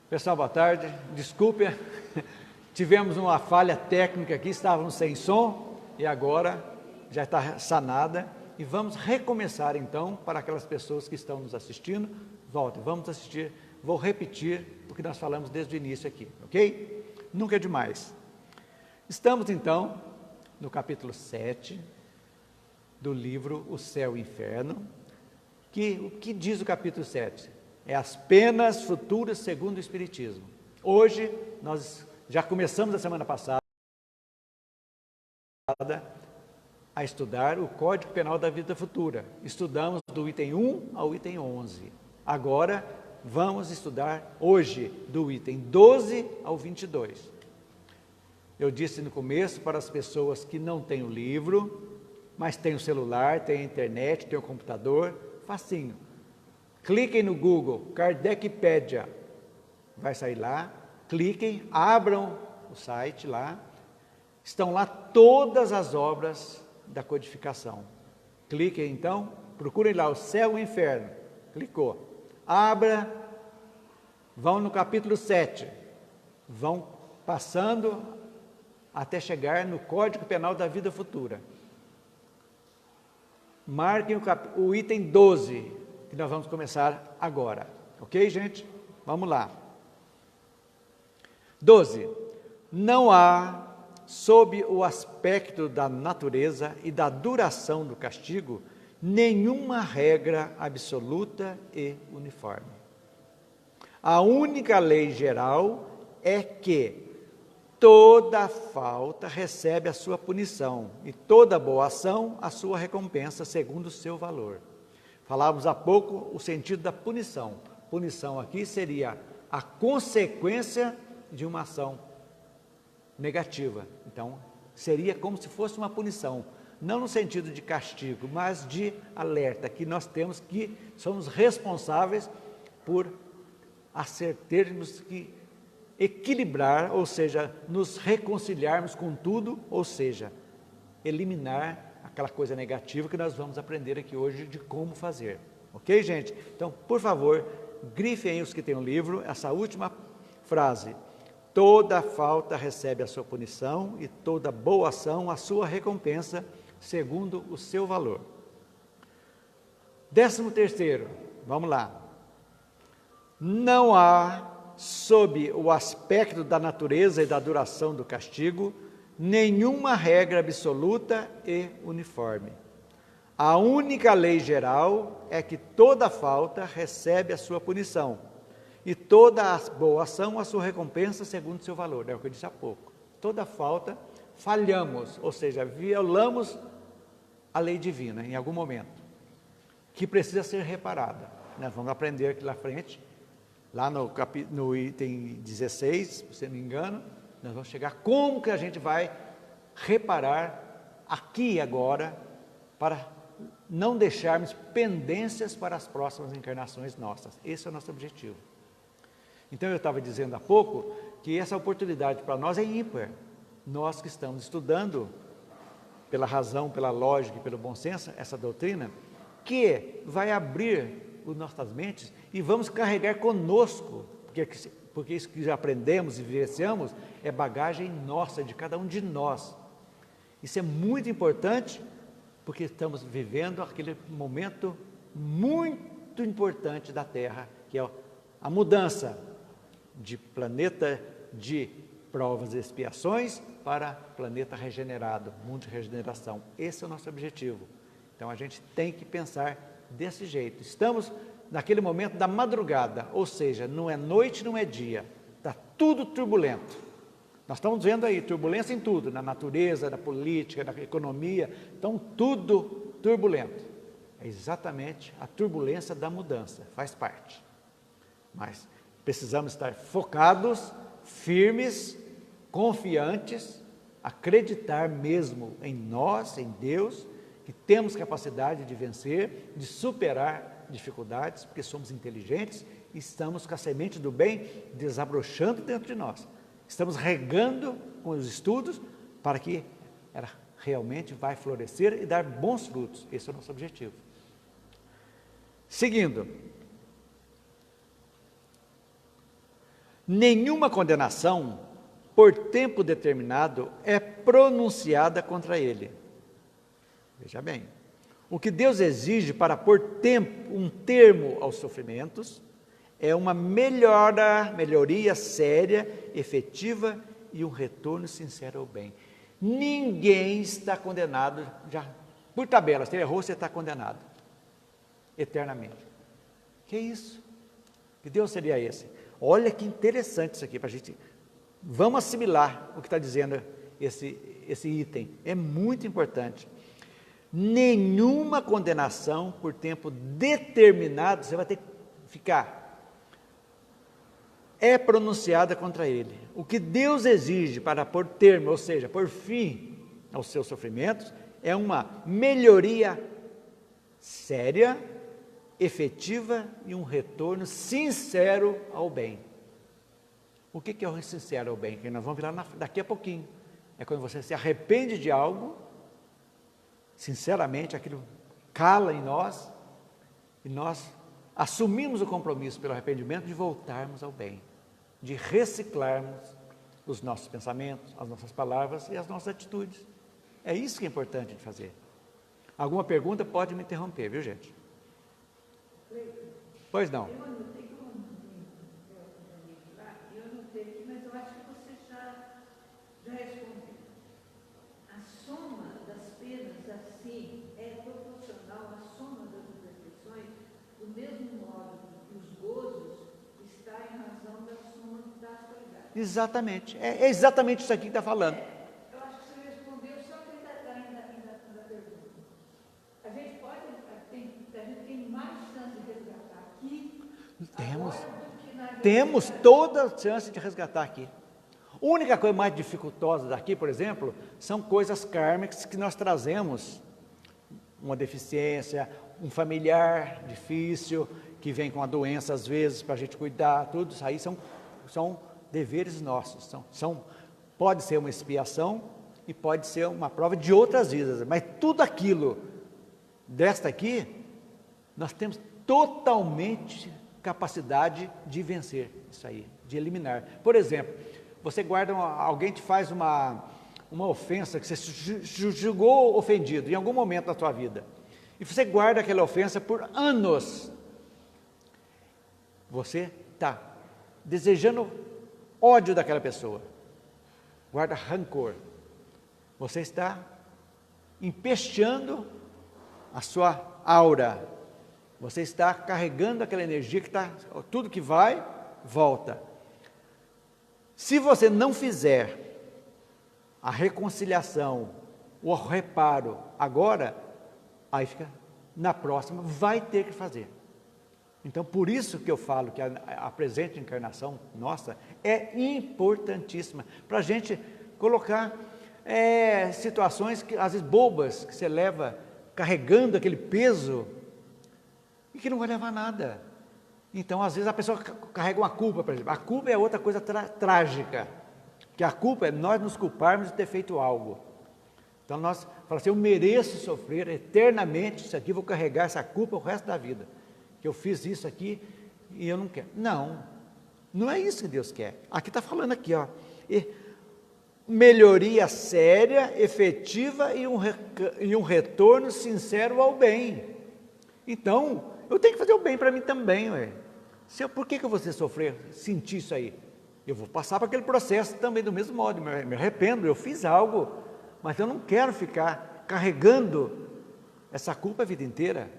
Pessoal, boa tarde. Desculpe, tivemos uma falha técnica aqui, estávamos sem som e agora já está sanada. E vamos recomeçar então, para aquelas pessoas que estão nos assistindo, voltem, vamos assistir, vou repetir o que nós falamos desde o início aqui, ok? Nunca é demais. Estamos então no capítulo 7 do livro O Céu e o Inferno, o que diz o capítulo 7? É as penas futuras segundo o Espiritismo. Hoje, nós já começamos a semana passada a estudar o Código Penal da Vida Futura. Estudamos do item 1 ao item 11. Agora, vamos estudar hoje do item 12 ao 22. Eu disse no começo para as pessoas que não têm o livro, mas têm o celular, têm a internet, têm o computador, facinho. Cliquem no Google, Kardecpedia, vai sair lá, cliquem, abram o site lá, estão lá todas as obras da codificação. Cliquem então, procurem lá o Céu e o Inferno, clicou, abra, vão no capítulo 7, vão passando até chegar no Código Penal da Vida Futura. Marquem o item 12, que nós vamos começar agora. Ok, gente? Vamos lá. 12. Não há, sob o aspecto da natureza e da duração do castigo, nenhuma regra absoluta e uniforme. A única lei geral é que toda falta recebe a sua punição e toda boa ação a sua recompensa segundo o seu valor. Falávamos há pouco o sentido da punição. Punição aqui seria a consequência de uma ação negativa. Então, seria como se fosse uma punição. Não no sentido de castigo, mas de alerta, que nós temos que, somos responsáveis por termos que equilibrar, ou seja, nos reconciliarmos com tudo, ou seja, eliminar aquela coisa negativa que nós vamos aprender aqui hoje de como fazer. Ok, gente? Então, por favor, grifem aí os que têm o livro, essa última frase. Toda falta recebe a sua punição e toda boa ação a sua recompensa, segundo o seu valor. 13º, vamos lá. Não há, sob o aspecto da natureza e da duração do castigo, nenhuma regra absoluta e uniforme. A única lei geral é que toda falta recebe a sua punição e toda boa ação a sua recompensa segundo o seu valor. É o que eu disse há pouco. Toda falta, falhamos, ou seja, violamos a lei divina em algum momento, que precisa ser reparada. Nós vamos aprender aqui na frente, lá no item 16, se não me engano, nós vamos chegar como que a gente vai reparar aqui e agora para não deixarmos pendências para as próximas encarnações nossas. Esse é o nosso objetivo. Então eu estava dizendo há pouco que essa oportunidade para nós é ímpar. Nós que estamos estudando pela razão, pela lógica e pelo bom senso essa doutrina, que vai abrir as nossas mentes e vamos carregar conosco, porque isso que já aprendemos e vivenciamos é bagagem nossa, de cada um de nós. Isso é muito importante, porque estamos vivendo aquele momento muito importante da Terra, que é a mudança de planeta de provas e expiações para planeta regenerado, mundo de regeneração. Esse é o nosso objetivo. Então a gente tem que pensar desse jeito. Estamos naquele momento da madrugada, ou seja, não é noite, não é dia, está tudo turbulento. Nós estamos vendo aí turbulência em tudo, na natureza, na política, na economia, então tudo turbulento. É exatamente a turbulência da mudança, faz parte. Mas precisamos estar focados, firmes, confiantes, acreditar mesmo em nós, em Deus, que temos capacidade de vencer, de superar dificuldades, porque somos inteligentes e estamos com a semente do bem desabrochando dentro de nós. Estamos regando com os estudos para que ela realmente vai florescer e dar bons frutos. Esse é o nosso objetivo. Seguindo. nenhuma condenação por tempo determinado é pronunciada contra ele. Veja bem, o que Deus exige para pôr um termo aos sofrimentos é uma melhoria séria, efetiva e um retorno sincero ao bem. Ninguém está condenado, já por tabela, se errou, você está condenado, eternamente. Que isso? Que Deus seria esse? Olha que interessante isso aqui, para a gente, vamos assimilar o que está dizendo esse item, é muito importante. Nenhuma condenação por tempo determinado, você vai ter que ficar, é pronunciada contra ele. O que Deus exige para pôr termo, ou seja, pôr fim aos seus sofrimentos, é uma melhoria séria, efetiva e um retorno sincero ao bem. O que é o sincero ao bem? Que nós vamos virar daqui a pouquinho. É quando você se arrepende de algo, sinceramente, aquilo cala em nós, e nós assumimos o compromisso pelo arrependimento de voltarmos ao bem, de reciclarmos os nossos pensamentos, as nossas palavras e as nossas atitudes. É isso que é importante de fazer. Alguma pergunta pode me interromper, viu, gente? Pois não. Eu anotei aqui, mas eu acho que você já respondeu. A soma das penas, assim, é proporcional à soma das imperfeições, do mesmo modo que os gozos está em razão da soma das qualidades. Exatamente, é exatamente isso aqui que está falando. Eu acho que você respondeu, só que ainda está pergunta. A gente tem mais chance de resgatar aqui. Temos toda a chance de resgatar aqui. A única coisa mais dificultosa daqui, por exemplo, são coisas kármicas que nós trazemos, uma deficiência, um familiar difícil, que vem com a doença às vezes para a gente cuidar, tudo isso aí são deveres nossos, pode ser uma expiação e pode ser uma prova de outras vidas, mas tudo aquilo desta aqui, nós temos totalmente capacidade de vencer isso aí, de eliminar. Por exemplo, você guarda, alguém te faz uma ofensa que você julgou ofendido em algum momento da sua vida, e você guarda aquela ofensa por anos, você está desejando ódio daquela pessoa, guarda rancor, você está empesteando a sua aura, você está carregando aquela energia que está, tudo que vai, volta. Se você não fizer a reconciliação, o reparo agora, aí fica, na próxima vai ter que fazer. Então, por isso que eu falo que a presente encarnação nossa é importantíssima, para a gente colocar situações que às vezes bobas, que você leva carregando aquele peso, e que não vai levar a nada. Então, às vezes a pessoa carrega uma culpa, por exemplo. A culpa é outra coisa trágica, que a culpa é nós nos culparmos de ter feito algo. Então, nós falamos assim, eu mereço sofrer eternamente isso aqui, vou carregar essa culpa o resto da vida, que eu fiz isso aqui e eu não quero. Não, não é isso que Deus quer. Aqui está falando aqui, ó, melhoria séria, efetiva e um retorno sincero ao bem. Então, eu tenho que fazer o bem para mim também, ué. Por que eu vou sofrer, sentir isso aí? Eu vou passar por aquele processo também do mesmo modo, me arrependo, eu fiz algo, mas eu não quero ficar carregando essa culpa a vida inteira.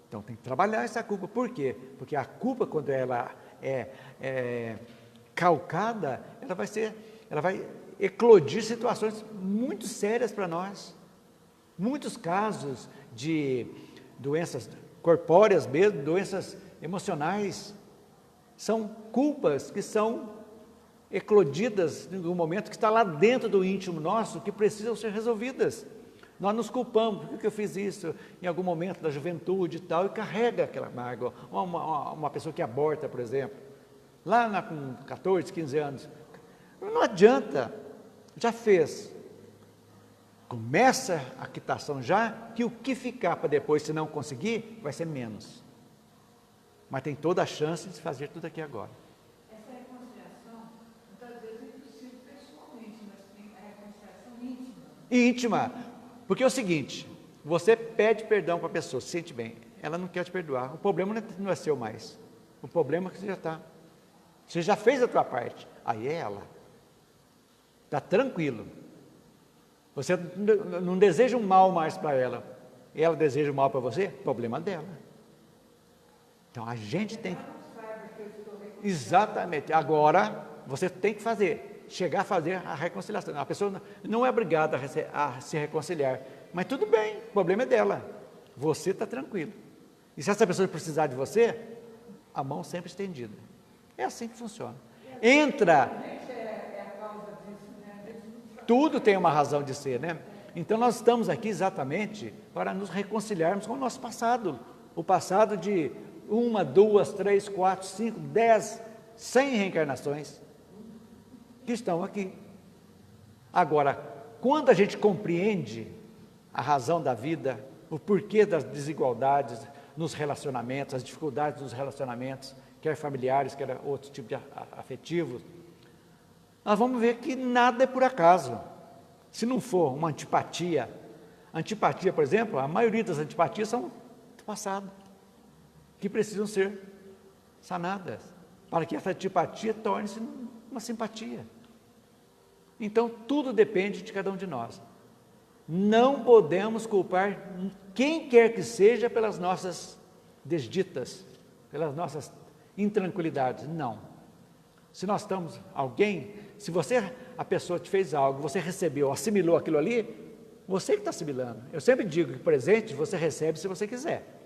Então tem que trabalhar essa culpa. Por quê? Porque a culpa, quando ela é calcada, ela vai eclodir situações muito sérias para nós. Muitos casos de doenças corpóreas mesmo, doenças emocionais, são culpas que são eclodidas no momento que está lá dentro do íntimo nosso, que precisam ser resolvidas. Nós nos culpamos, por que eu fiz isso em algum momento da juventude e tal, e carrega aquela mágoa. Uma pessoa que aborta, por exemplo, lá com 14, 15 anos, não adianta, já fez. Começa a quitação já, que o que ficar para depois, se não conseguir, vai ser menos. Mas tem toda a chance de fazer tudo aqui agora. Essa reconciliação, íntima. Porque é o seguinte, você pede perdão para a pessoa, se sente bem, ela não quer te perdoar, o problema não é seu mais, o problema é que você já fez a tua parte, aí é ela, está tranquilo, você não deseja um mal mais para ela, ela deseja o mal para você, problema dela. Então a gente tem que... Exatamente, agora você tem que chegar a fazer a reconciliação. A pessoa não é obrigada a se reconciliar, mas tudo bem, o problema é dela, você está tranquilo. E se essa pessoa precisar de você, a mão sempre estendida. É assim que funciona. Entra. Tudo tem uma razão de ser, né? Então nós estamos aqui exatamente para nos reconciliarmos com o nosso passado. O passado de 1, 2, 3, 4, 5, 10, 100 reencarnações que estão aqui. Agora, quando a gente compreende a razão da vida, o porquê das desigualdades nos relacionamentos, as dificuldades dos relacionamentos, quer familiares, quer outro tipo de afetivos, nós vamos ver que nada é por acaso. Se não for uma antipatia, por exemplo, a maioria das antipatias são do passado, que precisam ser sanadas, para que essa antipatia torne-se uma simpatia. Então, tudo depende de cada um de nós. Não podemos culpar quem quer que seja pelas nossas desditas, pelas nossas intranquilidades, não. Se nós estamos, a pessoa te fez algo, você recebeu, assimilou aquilo ali, você que está assimilando. Eu sempre digo que presente você recebe se você quiser.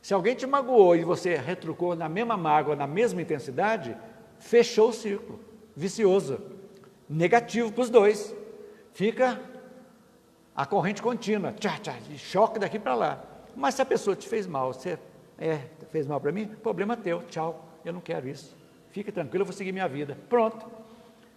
Se alguém te magoou e você retrucou na mesma mágoa, na mesma intensidade, fechou o círculo, vicioso, negativo para os dois. Fica a corrente contínua, de choque daqui para lá. Mas se a pessoa te fez mal, fez mal para mim, problema teu, tchau, eu não quero isso. Fique tranquilo, eu vou seguir minha vida. Pronto,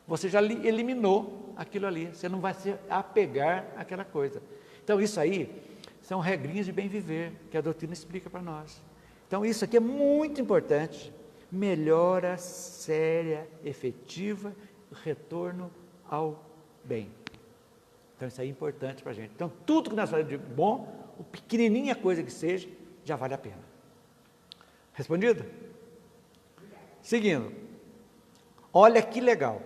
você já eliminou aquilo ali, você não vai se apegar àquela coisa. Então isso aí são regrinhas de bem viver, que a doutrina explica para nós. Então isso aqui é muito importante, melhora séria, efetiva, retorno ao bem. Então isso aí é importante para a gente. Então tudo que nós fazemos de bom, o pequenininha coisa que seja, já vale a pena. Respondido? Seguindo. Olha que legal.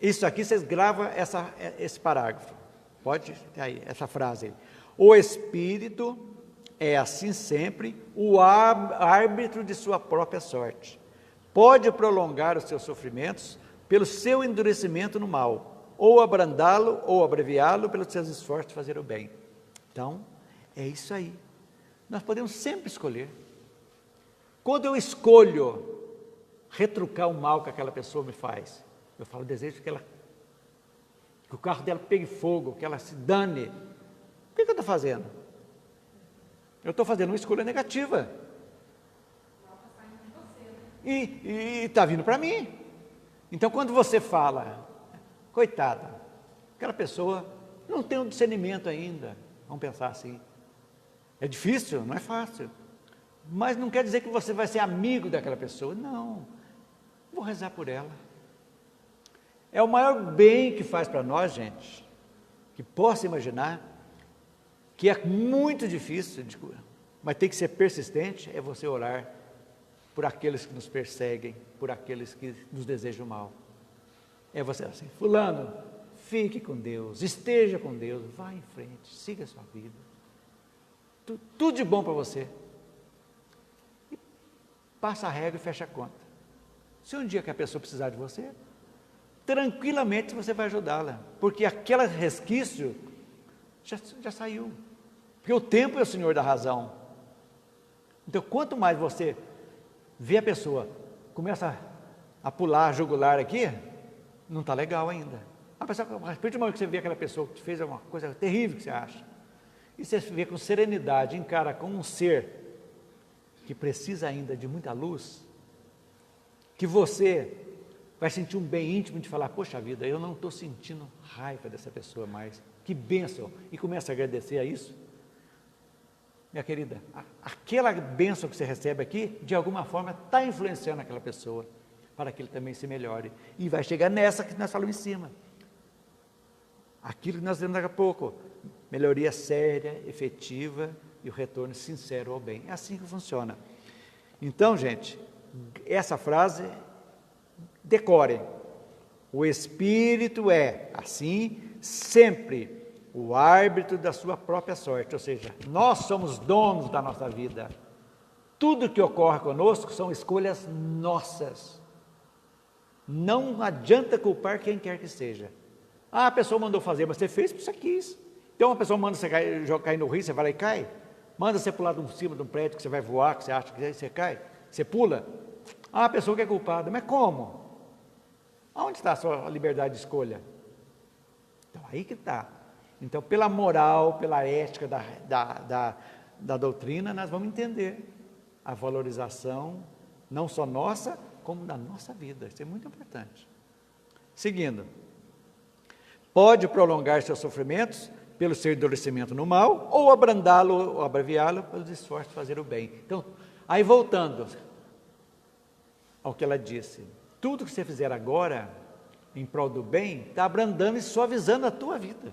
Isso aqui vocês gravam esse parágrafo. Pode ter aí, essa frase aí. O Espírito é assim sempre o árbitro de sua própria sorte. Pode prolongar os seus sofrimentos pelo seu endurecimento no mal, ou abrandá-lo ou abreviá-lo pelos seus esforços de fazer o bem. Então, é isso aí. Nós podemos sempre escolher. Quando eu escolho retrucar o mal que aquela pessoa me faz, eu falo, desejo que o carro dela pegue fogo, que ela se dane. O que eu estou fazendo? Eu estou fazendo uma escolha negativa. E está vindo para mim. Então, quando você fala, coitada, aquela pessoa não tem um discernimento ainda, vamos pensar assim. É difícil, não é fácil. Mas não quer dizer que você vai ser amigo daquela pessoa. Não, vou rezar por ela. É o maior bem que faz para nós, gente, que possa imaginar, que é muito difícil, mas tem que ser persistente, é você orar por aqueles que nos perseguem, por aqueles que nos desejam mal. É você assim, fulano, fique com Deus, esteja com Deus, vá em frente, siga a sua vida. Tudo de bom para você. E passa a regra e fecha a conta. Se um dia que a pessoa precisar de você, tranquilamente você vai ajudá-la, porque aquele resquício já saiu. Porque o tempo é o senhor da razão. Então, quanto mais você vê a pessoa, começa a pular a jugular aqui, não está legal ainda. A partir do momento que você vê aquela pessoa que fez uma coisa terrível que você acha, e você vê com serenidade, encara como um ser que precisa ainda de muita luz, que você vai sentir um bem íntimo de falar, poxa vida, eu não estou sentindo raiva dessa pessoa mais, que bênção, e começa a agradecer a isso. Minha querida, aquela bênção que você recebe aqui, de alguma forma está influenciando aquela pessoa, para que ele também se melhore, e vai chegar nessa que nós falamos em cima. Aquilo que nós vemos daqui a pouco, melhoria séria, efetiva e o retorno sincero ao bem. É assim que funciona. Então, gente, essa frase, decorem. O Espírito é, assim, sempre o árbitro da sua própria sorte, ou seja, nós somos donos da nossa vida. Tudo que ocorre conosco são escolhas nossas. Não adianta culpar quem quer que seja. A pessoa mandou fazer, mas você fez porque você quis. Então, uma pessoa manda você cair no rio, você vai lá e cai. Manda você pular de cima de um prédio que você vai voar, que você acha que você cai. Você pula. A pessoa que é culpada. Mas como? Onde está a sua liberdade de escolha? Então, aí que está. Então, pela moral, pela ética da doutrina, nós vamos entender a valorização, não só nossa, como da nossa vida. Isso é muito importante. Seguindo. Pode prolongar seus sofrimentos pelo seu endurecimento no mal, ou abrandá-lo, ou abreviá-lo, pelos esforços de fazer o bem. Então, aí voltando ao que ela disse, tudo que você fizer agora, em prol do bem, está abrandando e suavizando a tua vida.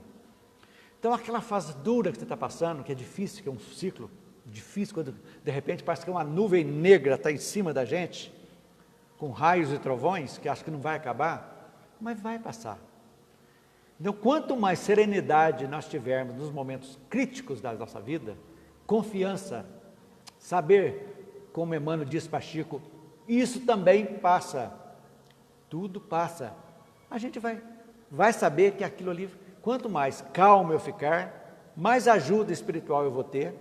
Então, aquela fase dura que você está passando, que é difícil, que é um ciclo difícil, quando de repente parece que uma nuvem negra está em cima da gente, com raios e trovões, que acha que não vai acabar, mas vai passar. Então, quanto mais serenidade nós tivermos nos momentos críticos da nossa vida, confiança, saber, como Emmanuel disse para Chico, isso também passa, tudo passa. A gente vai saber que aquilo ali, quanto mais calmo eu ficar, mais ajuda espiritual eu vou ter,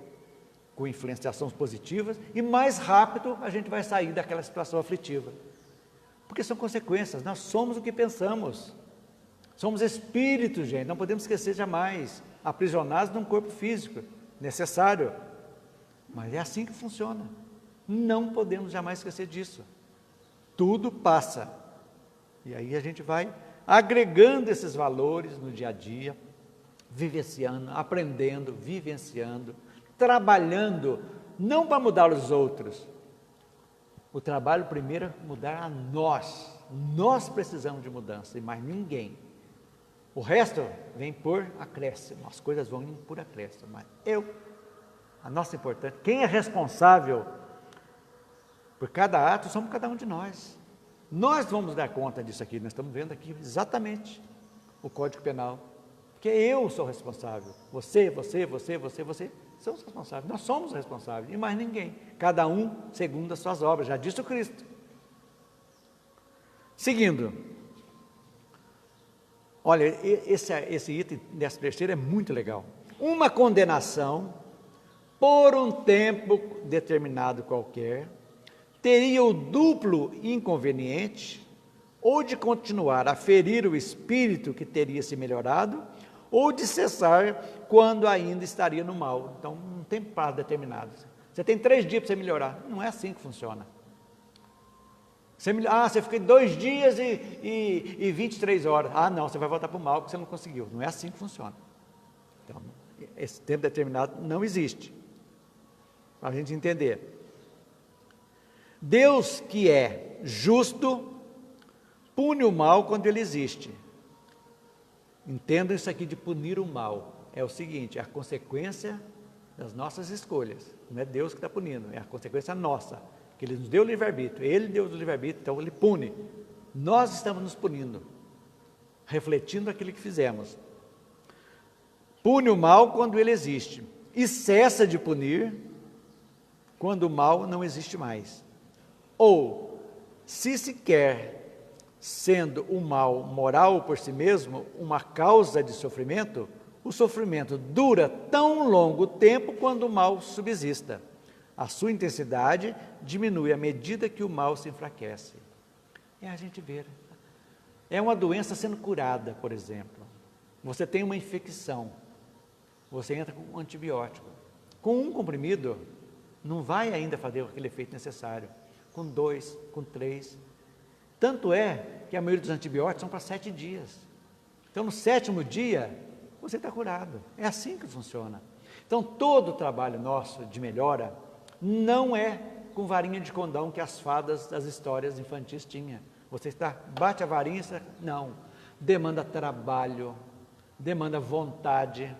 com influenciações positivas, e mais rápido a gente vai sair daquela situação aflitiva. Porque são consequências, nós somos o que pensamos. Somos espíritos, gente, não podemos esquecer jamais, aprisionados num corpo físico, necessário. Mas é assim que funciona. Não podemos jamais esquecer disso. Tudo passa. E aí a gente vai agregando esses valores no dia a dia, vivenciando, aprendendo, vivenciando, trabalhando, não para mudar os outros. O trabalho primeiro é mudar a nós. Nós precisamos de mudança e mais ninguém. O resto vem por acréscimo, as coisas vão indo por acréscimo. Mas a nossa importante, quem é responsável por cada ato, somos cada um de nós. Nós vamos dar conta disso aqui, nós estamos vendo aqui exatamente o Código Penal. Porque eu sou responsável, você somos responsáveis, nós somos responsáveis, e mais ninguém. Cada um segundo as suas obras, já disse o Cristo. Seguindo. Olha, esse item dessa terceira é muito legal. Uma condenação, por um tempo determinado qualquer, teria o duplo inconveniente, ou de continuar a ferir o espírito que teria se melhorado, ou de cessar quando ainda estaria no mal. Então, não tem prazo determinado. Você tem 3 dias para você melhorar. Não é assim que funciona. Você fica 2 dias e 23 horas. Não, você vai voltar para o mal porque você não conseguiu. Não é assim que funciona. Então, esse tempo determinado não existe. Para a gente entender. Deus, que é justo, pune o mal quando ele existe. Entendam isso aqui de punir o mal. É o seguinte, é a consequência das nossas escolhas. Não é Deus que está punindo, é a consequência nossa. Que Ele nos deu o livre-arbítrio, Ele deu o livre-arbítrio, então Ele pune. Nós estamos nos punindo, refletindo aquilo que fizemos. Pune o mal quando ele existe, e cessa de punir quando o mal não existe mais. Ou, se se quer, sendo o mal moral por si mesmo, uma causa de sofrimento, o sofrimento dura tão longo tempo quando o mal subsista. A sua intensidade diminui à medida que o mal se enfraquece. É a gente ver. É uma doença sendo curada, por exemplo. Você tem uma infecção. Você entra com um antibiótico. Com um comprimido, não vai ainda fazer aquele efeito necessário. Com 2, com 3. Tanto é que a maioria dos antibióticos são para 7 dias. Então, no 7º dia, você está curado. É assim que funciona. Então, todo o trabalho nosso de melhora não é com varinha de condão que as fadas das histórias infantis tinham. Você bate a varinha, não. Demanda trabalho, demanda vontade,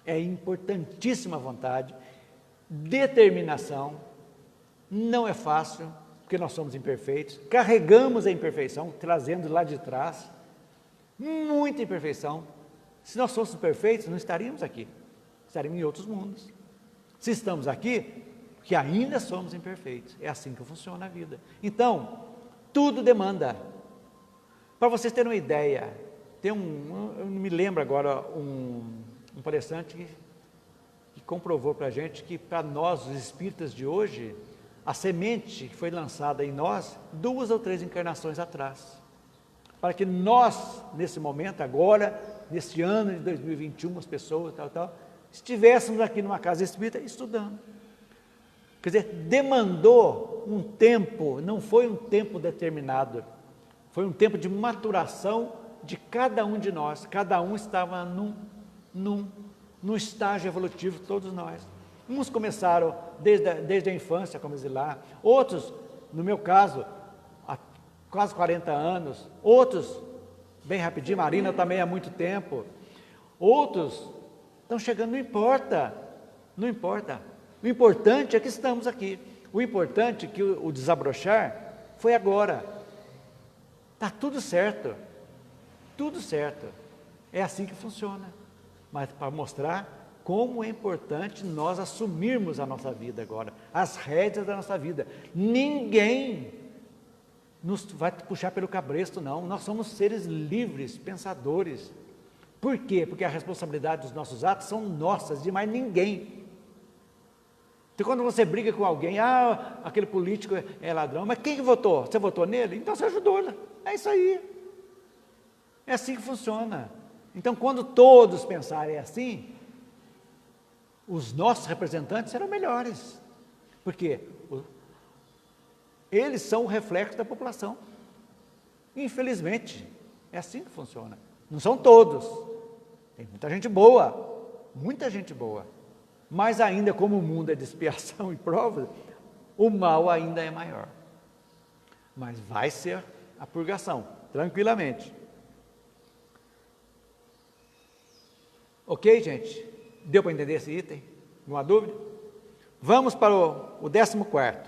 é importantíssima a vontade, determinação, não é fácil, porque nós somos imperfeitos, carregamos a imperfeição, trazendo lá de trás, muita imperfeição. Se nós fôssemos perfeitos, não estaríamos aqui, estaríamos em outros mundos. Se estamos aqui, porque ainda somos imperfeitos, é assim que funciona a vida. Então, tudo demanda. Para vocês terem uma ideia, eu não me lembro agora, um palestrante que comprovou para a gente que para nós, os espíritas de hoje, a semente que foi lançada em nós 2 ou 3 encarnações atrás, para que nós, nesse momento, agora, nesse ano de 2021, as pessoas, estivéssemos aqui numa casa espírita estudando. Quer dizer, demandou um tempo, não foi um tempo determinado, foi um tempo de maturação de cada um de nós, cada um estava num estágio evolutivo, todos nós. Uns começaram desde a infância, como dizer lá, outros, no meu caso, há quase 40 anos, outros, bem rapidinho, Marina também há muito tempo, outros estão chegando, não importa, o importante é que estamos aqui, o importante é que o desabrochar foi agora, está tudo certo, é assim que funciona, mas para mostrar como é importante nós assumirmos a nossa vida agora, as rédeas da nossa vida. Ninguém nos vai puxar pelo cabresto, não. Nós somos seres livres, pensadores. Por quê? Porque a responsabilidade dos nossos atos são nossas, de mais ninguém. Então, quando você briga com alguém, aquele político é ladrão, mas quem que votou? Você votou nele? Então você ajudou, né? É isso aí. É assim que funciona. Então, quando todos pensarem assim, os nossos representantes serão melhores, porque eles são o reflexo da população. Infelizmente, é assim que funciona. Não são todos, tem muita gente boa, mas ainda como o mundo é de expiação e provas, o mal ainda é maior. Mas vai ser a purgação, tranquilamente. Ok, gente? Deu para entender esse item? Alguma dúvida? Vamos para o 14º.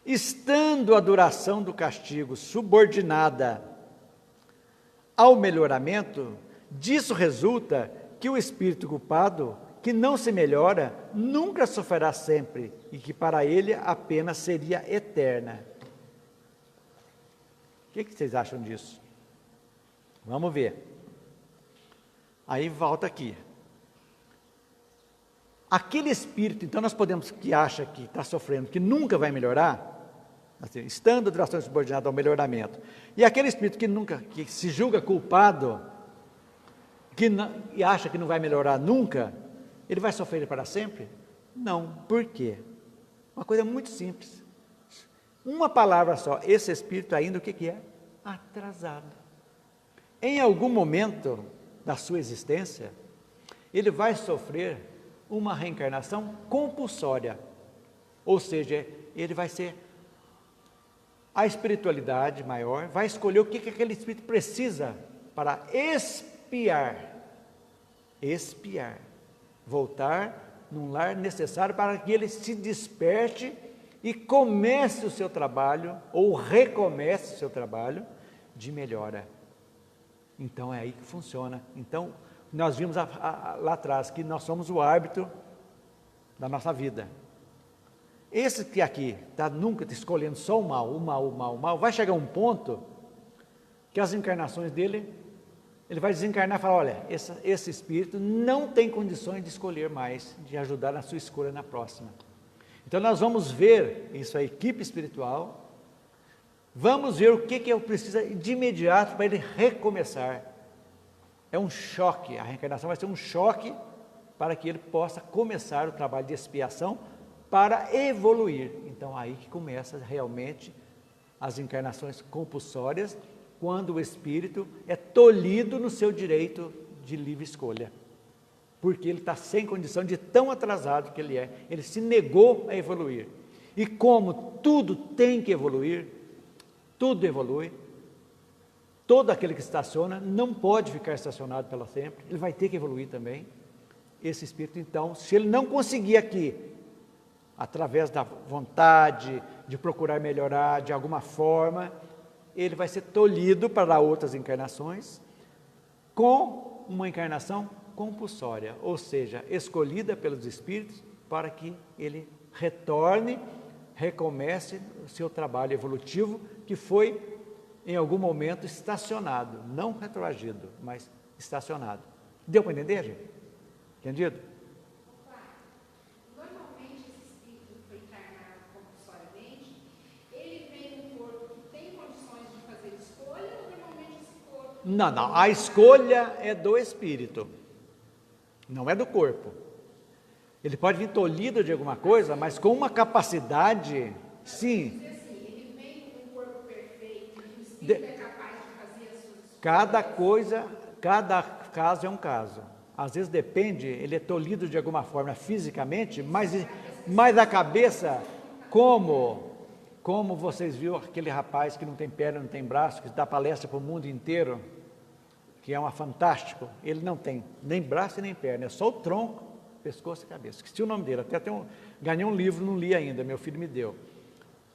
Estando a duração do castigo subordinada ao melhoramento, disso resulta que o espírito culpado, que não se melhora, nunca sofrerá sempre, e que para ele a pena seria eterna. O que vocês acham disso? Vamos ver. Aí volta aqui. Aquele espírito, então nós podemos, que acha que está sofrendo, que nunca vai melhorar, assim, estando a duração subordinada ao melhoramento, e aquele espírito que se julga culpado, e acha que não vai melhorar nunca, ele vai sofrer para sempre? Não. Por quê? Uma coisa muito simples. Uma palavra só, esse espírito ainda o que é? Atrasado. Em algum momento da sua existência, ele vai sofrer uma reencarnação compulsória, ou seja, ele vai ser a espiritualidade maior, vai escolher o que aquele espírito precisa para expiar, voltar num lar necessário para que ele se desperte e comece o seu trabalho, ou recomece o seu trabalho de melhora. Então é aí que funciona. Então nós vimos lá atrás que nós somos o árbitro da nossa vida. Esse que aqui está nunca escolhendo só o mal, vai chegar um ponto que as encarnações dele, ele vai desencarnar e falar, olha, esse espírito não tem condições de escolher mais, de ajudar na sua escolha na próxima. Então nós vamos ver isso, a equipe espiritual, vamos ver o que eu preciso de imediato para ele recomeçar. É um choque, a reencarnação vai ser um choque para que ele possa começar o trabalho de expiação para evoluir. Então aí que começa realmente as encarnações compulsórias, quando o espírito é tolhido no seu direito de livre escolha, porque ele está sem condição de tão atrasado que ele é, ele se negou a evoluir. E como tudo tem que evoluir, tudo evolui, Todo aquele que estaciona não pode ficar estacionado para sempre, ele vai ter que evoluir também. Esse espírito, então, se ele não conseguir aqui, através da vontade, de procurar melhorar de alguma forma, ele vai ser tolhido para outras encarnações, com uma encarnação compulsória, ou seja, escolhida pelos espíritos para que ele retorne, recomece o seu trabalho evolutivo, que foi em algum momento estacionado, não retroagido, mas estacionado. Deu para entender, gente? Entendido? Normalmente esse espírito que foi encarnado compulsoriamente, ele vem num corpo que tem condições de fazer escolha, ou normalmente esse corpo... Não, a escolha é do espírito, não é do corpo. Ele pode vir tolhido de alguma coisa, mas com uma capacidade, sim. Ele vem num corpo perfeito, e o espírito é capaz de fazer as suas escolhas. Cada caso é um caso. Às vezes depende, ele é tolhido de alguma forma fisicamente, mas a cabeça, como vocês viram aquele rapaz que não tem perna, não tem braço, que dá palestra para o mundo inteiro, que é fantástico, ele não tem nem braço nem perna, é só o tronco, pescoço e cabeça. Esqueci o nome dele, até ganhei um livro, não li ainda, meu filho me deu.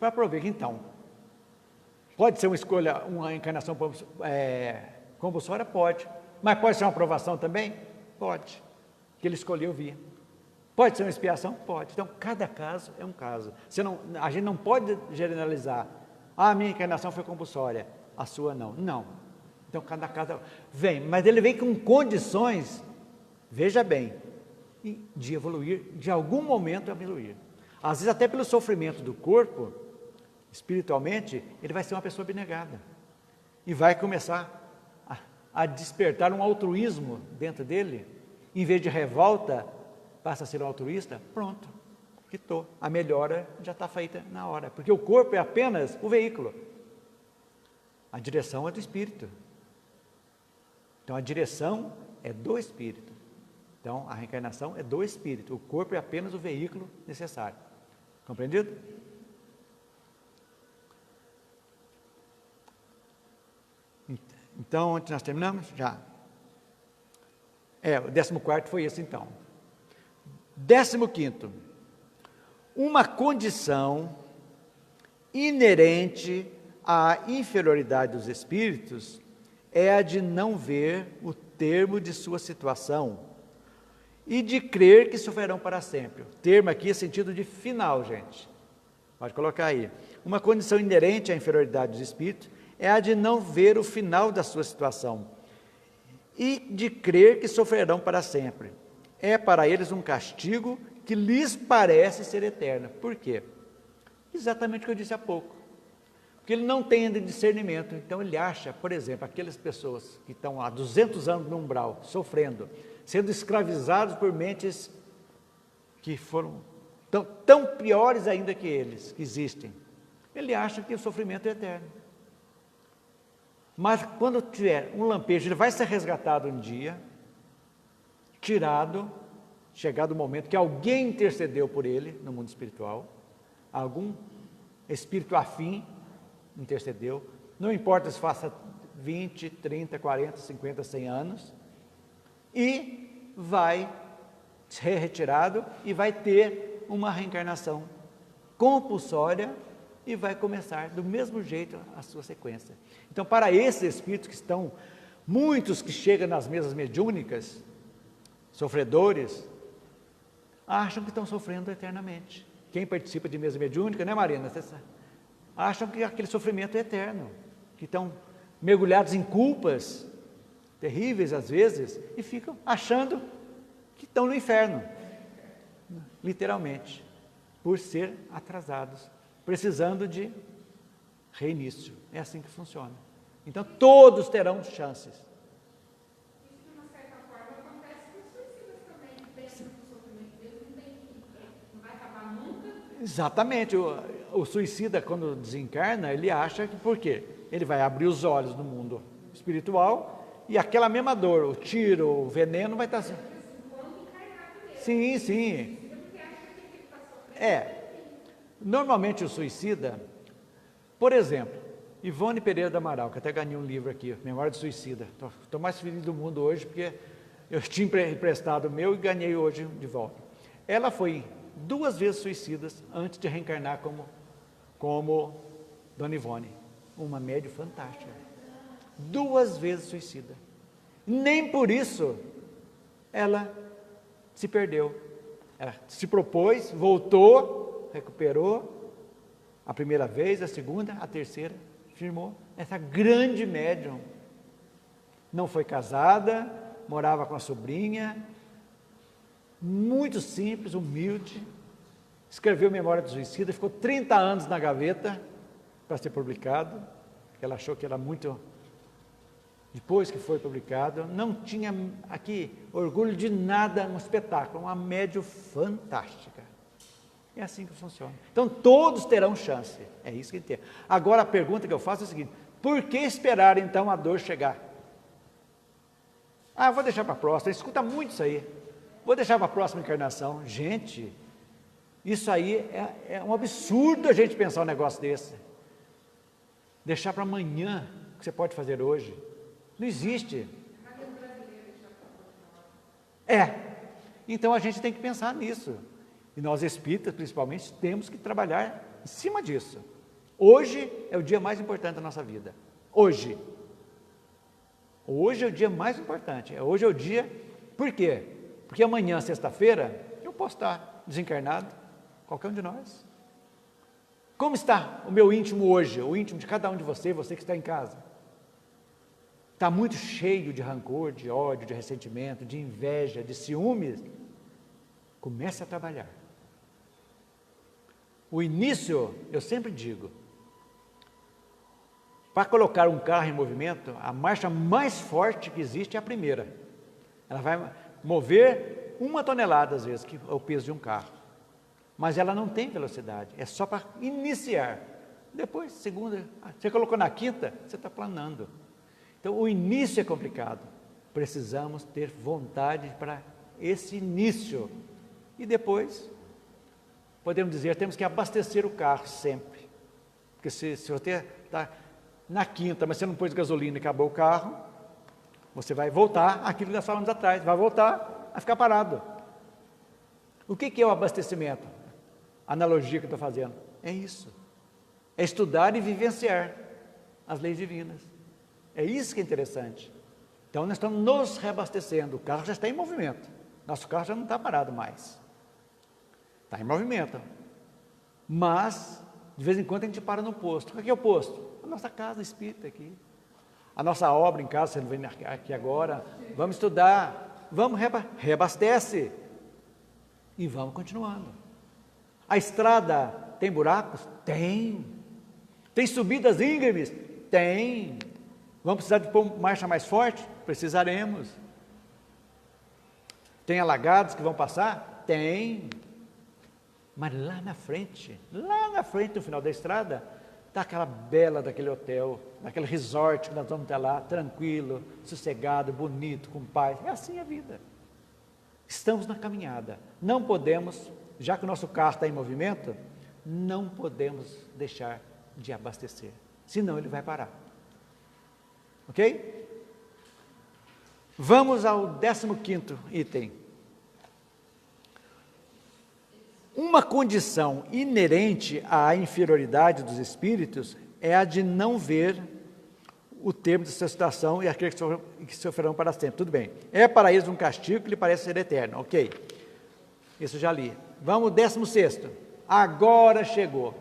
Para prover que então, pode ser uma escolha, uma encarnação compulsória? Pode. Mas pode ser uma aprovação também? Pode. Que ele escolheu vir. Pode ser uma expiação? Pode. Então, cada caso é um caso. A gente não pode generalizar. A minha encarnação foi compulsória, a sua não. Não. Então, cada caso vem. Mas ele vem com condições, veja bem, de evoluir, de algum momento evoluir. Às vezes até pelo sofrimento do corpo, espiritualmente, ele vai ser uma pessoa abnegada. E vai começar a despertar um altruísmo dentro dele. Em vez de revolta, passa a ser um altruísta. Pronto, quitou. A melhora já está feita na hora. Porque o corpo é apenas o veículo. A direção é do espírito. Então a direção é do espírito. Então, a reencarnação é do espírito, o corpo é apenas o veículo necessário. Compreendido? Então, onde nós terminamos? Já. O 14º foi esse então. 15º. Uma condição inerente à inferioridade dos espíritos é a de não ver o termo de sua situação e de crer que sofrerão para sempre. O termo aqui é sentido de final, gente. Pode colocar aí. Uma condição inerente à inferioridade dos espíritos é a de não ver o final da sua situação e de crer que sofrerão para sempre. É para eles um castigo que lhes parece ser eterno. Por quê? Exatamente o que eu disse há pouco. Porque ele não tem ainda discernimento. Então ele acha, por exemplo, aquelas pessoas que estão há 200 anos no umbral, sofrendo, sendo escravizados por mentes que foram tão piores ainda que eles, que existem. Ele acha que o sofrimento é eterno. Mas quando tiver um lampejo, ele vai ser resgatado um dia, tirado, chegado o momento que alguém intercedeu por ele no mundo espiritual, algum espírito afim intercedeu, não importa se faça 20, 30, 40, 50, 100 anos, e vai ser retirado e vai ter uma reencarnação compulsória e vai começar do mesmo jeito a sua sequência. Então, para esses espíritos que estão, muitos que chegam nas mesas mediúnicas, sofredores, acham que estão sofrendo eternamente. Quem participa de mesa mediúnica, né, Marina? Você sabe? Acham que aquele sofrimento é eterno, que estão mergulhados em culpas terríveis às vezes, e ficam achando que estão no inferno, literalmente, por ser atrasados, precisando de reinício. É assim que funciona. Então, todos terão chances. Isso, de uma certa forma, acontece com os suicidas também, que pensam que o sofrimento deles não vai acabar nunca. Exatamente. O suicida, quando desencarna, ele acha que por quê? Ele vai abrir os olhos no mundo espiritual e aquela mesma dor, o tiro, o veneno vai estar... Sim, sim. Normalmente o suicida, por exemplo, Ivone Pereira do Amaral, que até ganhei um livro aqui, Memória do Suicida. Estou mais feliz do mundo hoje, porque eu tinha emprestado o meu e ganhei hoje de volta. Ela foi 2 vezes suicida antes de reencarnar como Dona Ivone. Uma médium fantástica. 2 vezes suicida. Nem por isso ela se perdeu. Ela se propôs, voltou, recuperou a primeira vez, a segunda, a terceira, firmou. Essa grande médium. Não foi casada, morava com a sobrinha, muito simples, humilde, escreveu Memória do Suicida, ficou 30 anos na gaveta para ser publicado, ela achou que era muito... Depois que foi publicado, não tinha aqui orgulho de nada, um espetáculo, uma médium fantástica. É assim que funciona. Então, todos terão chance, é isso que tem. Agora, a pergunta que eu faço é a seguinte: por que esperar, então, a dor chegar? Ah, vou deixar para a próxima, escuta muito isso aí. Vou deixar para a próxima encarnação. Gente, isso aí é um absurdo a gente pensar um negócio desse. Deixar para amanhã o que você pode fazer hoje. Não existe. Então a gente tem que pensar nisso. E nós espíritas, principalmente, temos que trabalhar em cima disso. Hoje é o dia mais importante da nossa vida. Hoje. Hoje é o dia mais importante. Hoje é o dia... Por quê? Porque amanhã, sexta-feira, eu posso estar desencarnado, qualquer um de nós. Como está o meu íntimo hoje? O íntimo de cada um de você que está em casa? Está muito cheio de rancor, de ódio, de ressentimento, de inveja, de ciúmes? Comece a trabalhar. O início, eu sempre digo, para colocar um carro em movimento, a marcha mais forte que existe é a primeira. Ela vai mover 1 tonelada, às vezes, que é o peso de um carro. Mas ela não tem velocidade, é só para iniciar. Depois, segunda, você colocou na quinta, você está planando. Então, o início é complicado. Precisamos ter vontade para esse início. E depois, podemos dizer, temos que abastecer o carro sempre. Porque se você está na quinta, mas você não pôs gasolina e acabou o carro, você vai voltar àquilo que nós falamos atrás, vai voltar a ficar parado. O que é o abastecimento? A analogia que eu estou fazendo. É isso. É estudar e vivenciar as leis divinas. É isso que é interessante. Então, nós estamos nos reabastecendo. O carro já está em movimento. Nosso carro já não está parado mais. Está em movimento. Mas, de vez em quando, a gente para no posto. O que é o posto? A nossa casa espírita aqui. A nossa obra em casa, você não vem aqui agora. Vamos estudar. Vamos, reabastece. E vamos continuando. A estrada tem buracos? Tem. Tem subidas íngremes? Tem. Vamos precisar de pôr marcha mais forte? Precisaremos. Tem alagados que vão passar? Tem. Mas lá na frente, no final da estrada, está aquela bela daquele hotel, daquele resort que nós vamos ter lá, tranquilo, sossegado, bonito, com paz. É assim a vida. Estamos na caminhada. Não podemos, já que o nosso carro está em movimento, não podemos deixar de abastecer. Senão ele vai parar. Ok? Vamos ao 15º item. Uma condição inerente à inferioridade dos espíritos é a de não ver o termo de sua situação e aqueles que sofrerão para sempre. Tudo bem. É para eles um castigo que lhe parece ser eterno. Ok. Isso já li. Vamos, 16º. Agora chegou.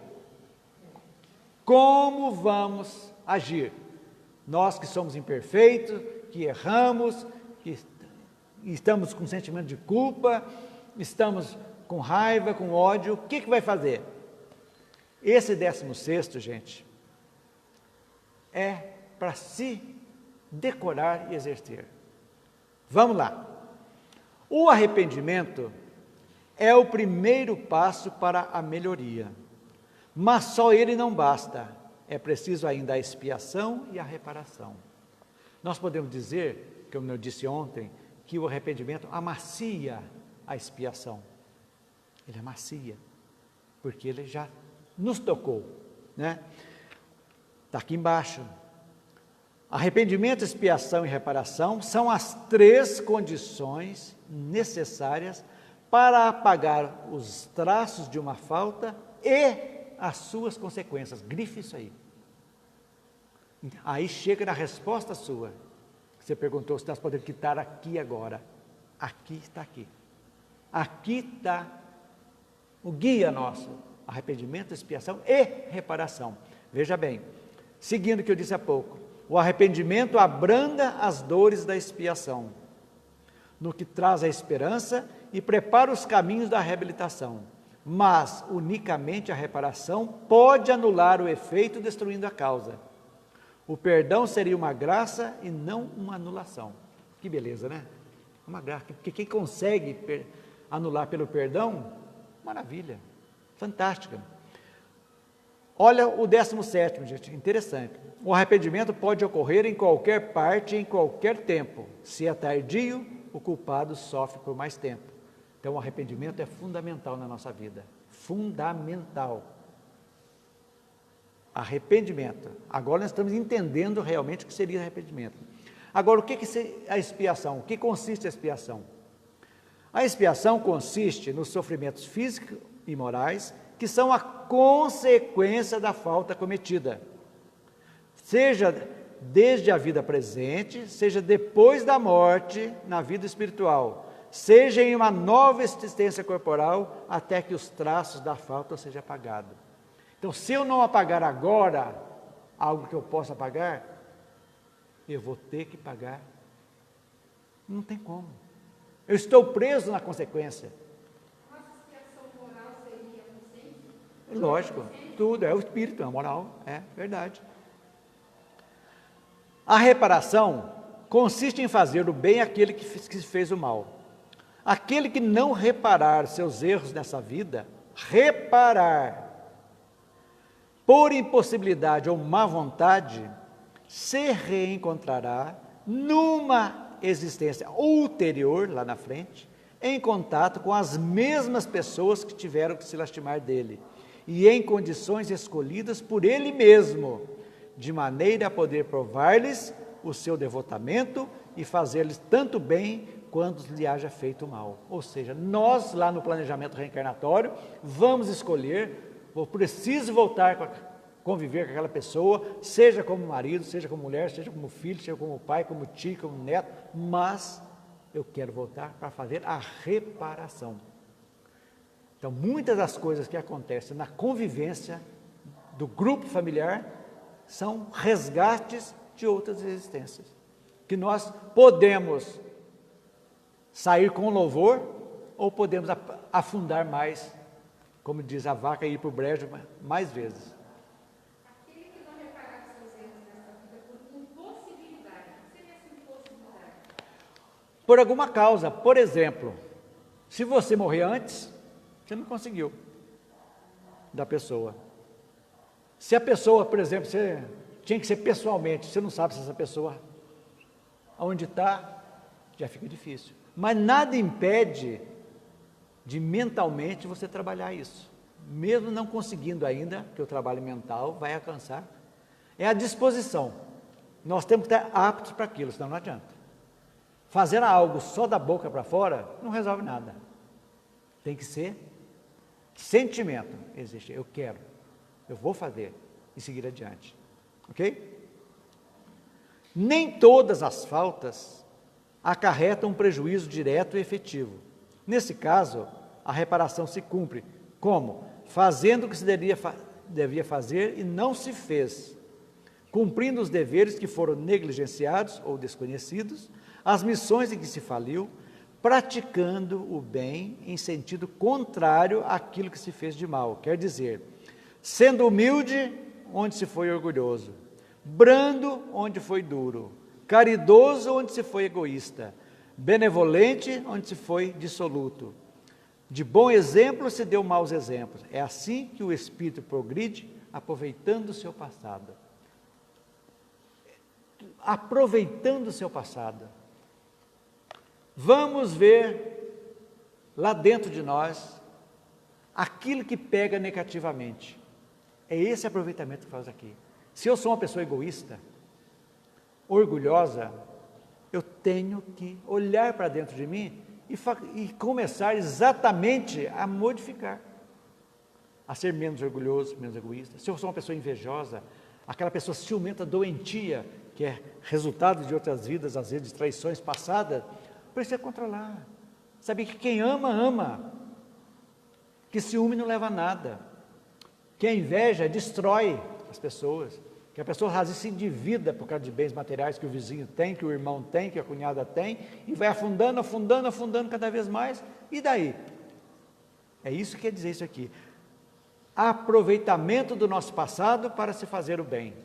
Como vamos agir? Nós que somos imperfeitos, que erramos, que estamos com sentimento de culpa, estamos com raiva, com ódio, o que vai fazer? Esse 16º, gente, é para se decorar e exercer. Vamos lá. O arrependimento é o primeiro passo para a melhoria, mas só ele não basta. É preciso ainda a expiação e a reparação. Nós podemos dizer, como eu disse ontem, que o arrependimento amacia a expiação. Ele amacia, porque ele já nos tocou, né? está aqui embaixo. Arrependimento, expiação e reparação são as 3 condições necessárias para apagar os traços de uma falta e as suas consequências. Grife isso aí. Aí chega na resposta sua. Você perguntou se nós podemos quitar aqui agora. Aqui está aqui. Aqui está o guia nosso. Arrependimento, expiação e reparação. Veja bem, seguindo o que eu disse há pouco. O arrependimento abranda as dores da expiação, no que traz a esperança e prepara os caminhos da reabilitação. Mas, unicamente a reparação pode anular o efeito, destruindo a causa. O perdão seria uma graça e não uma anulação. Que beleza, né? Uma graça, porque quem consegue anular pelo perdão, maravilha, fantástica. Olha o 17º, gente, interessante. O arrependimento pode ocorrer em qualquer parte, em qualquer tempo. Se é tardio, o culpado sofre por mais tempo. Então, o arrependimento é fundamental na nossa vida. Fundamental. Arrependimento. Agora nós estamos entendendo realmente o que seria arrependimento. Agora, o que é a expiação? O que consiste a expiação? A expiação consiste nos sofrimentos físicos e morais que são a consequência da falta cometida, seja desde a vida presente, seja depois da morte na vida espiritual, seja em uma nova existência corporal, até que os traços da falta sejam apagados. Então, se eu não apagar agora algo que eu possa apagar, eu vou ter que pagar. Não tem como. Eu estou preso na consequência. Nossa expiação moral seria a consciência? Lógico, tudo, é o espírito, é a moral, é verdade. A reparação consiste em fazer o bem àquele que fez o mal. Aquele que não reparar seus erros nessa vida, reparar, por impossibilidade ou má vontade, se reencontrará numa existência ulterior, lá na frente, em contato com as mesmas pessoas que tiveram que se lastimar dele, e em condições escolhidas por ele mesmo, de maneira a poder provar-lhes o seu devotamento e fazer-lhes tanto bem quanto lhe haja feito mal. Ou seja, nós lá no planejamento reencarnatório vamos escolher, eu preciso voltar a conviver com aquela pessoa, seja como marido, seja como mulher, seja como filho, seja como pai, como tio, como neto, mas eu quero voltar para fazer a reparação. Então, muitas das coisas que acontecem na convivência do grupo familiar são resgates de outras existências, que nós podemos sair com louvor ou podemos afundar mais, como diz a vaca, e ir para o brejo mais vezes. Aquele que não reparar seus erros nessa vida por impossibilidade, o que seria essa impossibilidade? Por alguma causa, por exemplo, se você morrer antes, você não conseguiu da pessoa. Se a pessoa, por exemplo, você tinha que ser pessoalmente, você não sabe se essa pessoa, onde está, já fica difícil. Mas nada impede de mentalmente você trabalhar isso. Mesmo não conseguindo ainda, que o trabalho mental vai alcançar, é a disposição. Nós temos que estar aptos para aquilo, senão não adianta. Fazer algo só da boca para fora não resolve nada. Tem que ser sentimento. Existe, eu quero, eu vou fazer e seguir adiante. Ok? Nem todas as faltas acarretam um prejuízo direto e efetivo. Nesse caso, a reparação se cumpre. Como? Fazendo o que se devia fazer e não se fez. Cumprindo os deveres que foram negligenciados ou desconhecidos, as missões em que se faliu, praticando o bem em sentido contrário àquilo que se fez de mal. Quer dizer, sendo humilde onde se foi orgulhoso, brando onde foi duro, caridoso onde se foi egoísta, benevolente onde se foi dissoluto. De bom exemplo se deu maus exemplos. É assim que o espírito progride, aproveitando o seu passado. Aproveitando o seu passado. Vamos ver lá dentro de nós aquilo que pega negativamente. É esse aproveitamento que faz aqui. Se eu sou uma pessoa egoísta, orgulhosa, eu tenho que olhar para dentro de mim e começar exatamente a modificar, a ser menos orgulhoso, menos egoísta. Se eu sou uma pessoa invejosa, aquela pessoa ciumenta, doentia, que é resultado de outras vidas, às vezes de traições passadas, precisa controlar. Saber que quem ama, ama. Que ciúme não leva a nada. Que a inveja destrói as pessoas. Que a pessoa às vezes se endivida por causa de bens materiais que o vizinho tem, que o irmão tem, que a cunhada tem, e vai afundando, afundando, afundando cada vez mais. E daí? É isso que quer dizer isso aqui. Aproveitamento do nosso passado para se fazer o bem.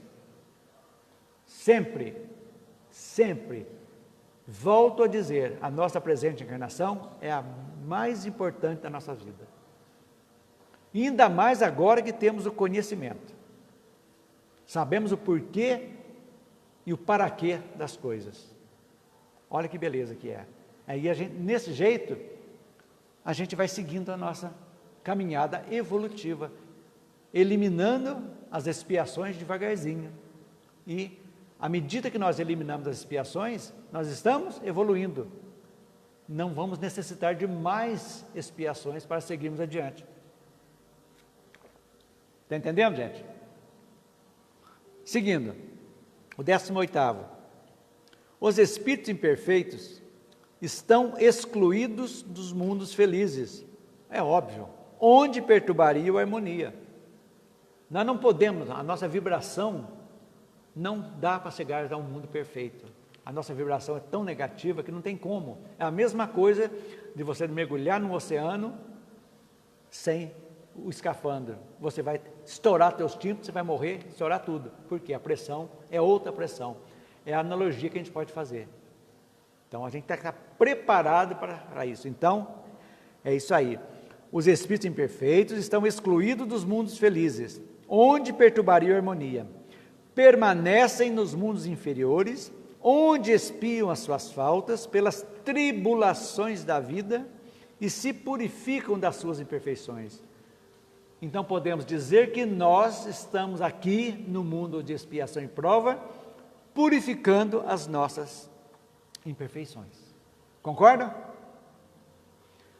Sempre, sempre, volto a dizer, a nossa presente encarnação é a mais importante da nossa vida. E ainda mais agora que temos o conhecimento. Sabemos o porquê e o para quê das coisas. Olha que beleza que é. Aí nesse jeito, a gente vai seguindo a nossa caminhada evolutiva, eliminando as expiações devagarzinho. E à medida que nós eliminamos as expiações, nós estamos evoluindo. Não vamos necessitar de mais expiações para seguirmos adiante. Está entendendo, gente? Seguindo, o 18º. Os espíritos imperfeitos estão excluídos dos mundos felizes. É óbvio. Onde perturbaria a harmonia? Nós não podemos, a nossa vibração não dá para chegar a um mundo perfeito. A nossa vibração é tão negativa que não tem como. É a mesma coisa de você mergulhar no oceano sem o escafandro. Você vai estourar teus tímpanos, você vai morrer, estourar tudo. Porque a pressão é outra pressão. É a analogia que a gente pode fazer. Então, a gente tem que estar preparado para isso. Então, é isso aí. Os espíritos imperfeitos estão excluídos dos mundos felizes, onde perturbaria a harmonia. Permanecem nos mundos inferiores, onde expiam as suas faltas pelas tribulações da vida e se purificam das suas imperfeições. Então podemos dizer que nós estamos aqui no mundo de expiação e prova, purificando as nossas imperfeições. Concordam?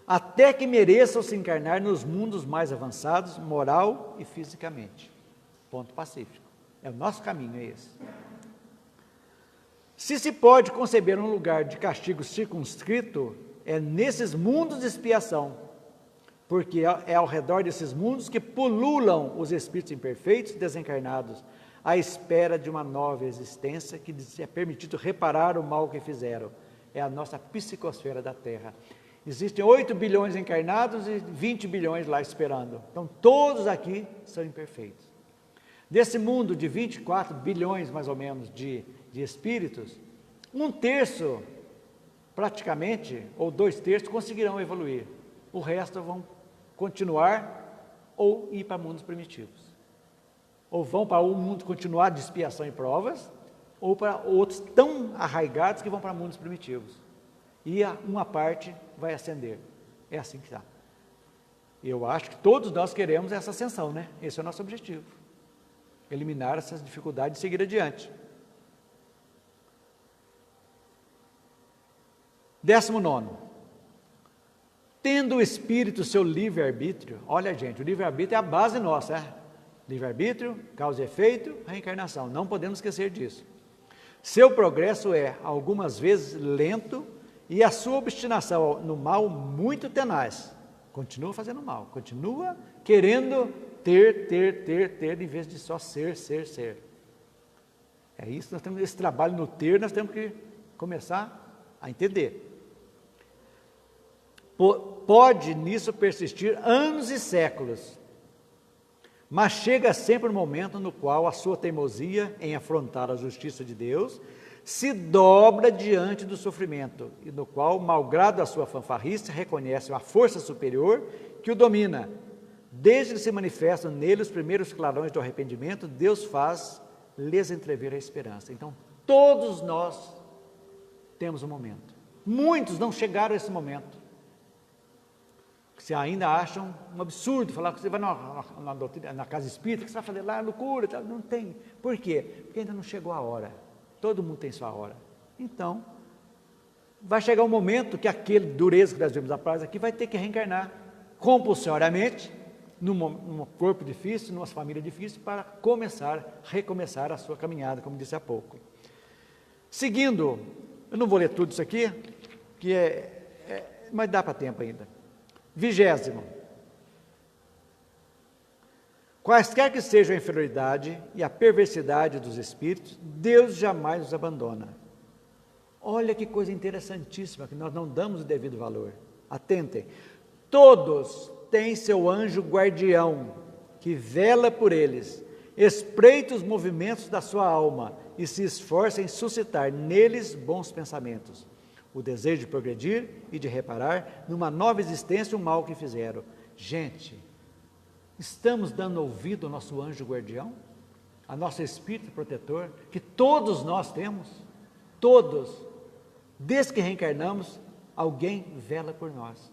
Até que mereçam se encarnar nos mundos mais avançados, moral e fisicamente. Ponto pacífico. É o nosso caminho, é esse. Se pode conceber um lugar de castigo circunscrito, é nesses mundos de expiação, porque é ao redor desses mundos que pululam os espíritos imperfeitos desencarnados, à espera de uma nova existência que lhes é permitido reparar o mal que fizeram. É a nossa psicosfera da Terra. Existem 8 bilhões encarnados e 20 bilhões lá esperando. Então, todos aqui são imperfeitos. Desse mundo de 24 bilhões, mais ou menos, de espíritos, 1/3, praticamente, ou 2/3, conseguirão evoluir. O resto vão continuar ou ir para mundos primitivos. Ou vão para um mundo continuar de expiação e provas, ou para outros tão arraigados que vão para mundos primitivos. E uma parte vai ascender. É assim que está. Eu acho que todos nós queremos essa ascensão, né? Esse é o nosso objetivo. Eliminar essas dificuldades e seguir adiante. 19º. Tendo o espírito seu livre-arbítrio, olha gente, o livre-arbítrio é a base nossa, livre-arbítrio, causa e efeito, reencarnação, não podemos esquecer disso. Seu progresso é, algumas vezes, lento e a sua obstinação no mal muito tenaz. Continua fazendo mal, continua querendo ter, em vez de só ser. É isso, nós temos esse trabalho no ter, nós temos que começar a entender. Pode nisso persistir anos e séculos, mas chega sempre um momento no qual a sua teimosia em afrontar a justiça de Deus se dobra diante do sofrimento, e no qual, malgrado a sua fanfarrice, reconhece uma força superior que o domina. Desde que se manifestam nele os primeiros clarões do arrependimento, Deus faz-lhes entrever a esperança. Então, todos nós temos um momento. Muitos não chegaram a esse momento. que você ainda acham um absurdo falar que você vai na casa espírita, que você vai fazer lá, loucura, tal. Não tem. Por quê? Porque ainda não chegou a hora. Todo mundo tem sua hora. Então, vai chegar um momento que aquele dureza que nós vimos na praia aqui vai ter que reencarnar compulsoriamente num corpo difícil, numa família difícil, para recomeçar a sua caminhada, como disse há pouco. Seguindo, eu não vou ler tudo isso aqui, mas dá para tempo ainda. 20º. Quaisquer que sejam a inferioridade e a perversidade dos espíritos, Deus jamais os abandona. Olha que coisa interessantíssima, que nós não damos o devido valor. Atentem. Todos têm seu anjo guardião, que vela por eles, espreita os movimentos da sua alma e se esforça em suscitar neles bons pensamentos, o desejo de progredir e de reparar numa nova existência o mal que fizeram. Gente, estamos dando ouvido ao nosso anjo guardião, a nosso espírito protetor, que todos nós temos, todos, desde que reencarnamos, alguém vela por nós.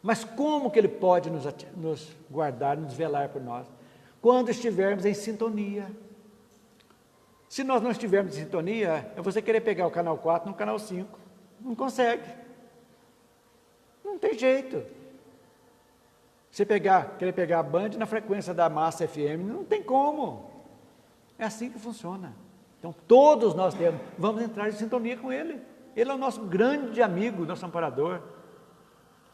Mas como que ele pode nos guardar, nos velar por nós? Quando estivermos em sintonia. Se nós não estivermos em sintonia, é você querer pegar o canal 4 no canal 5. Não consegue. Não tem jeito. Você querer pegar a Band na frequência da Massa FM, não tem como. É assim que funciona. Então, todos nós vamos entrar em sintonia com ele. Ele é o nosso grande amigo, nosso amparador.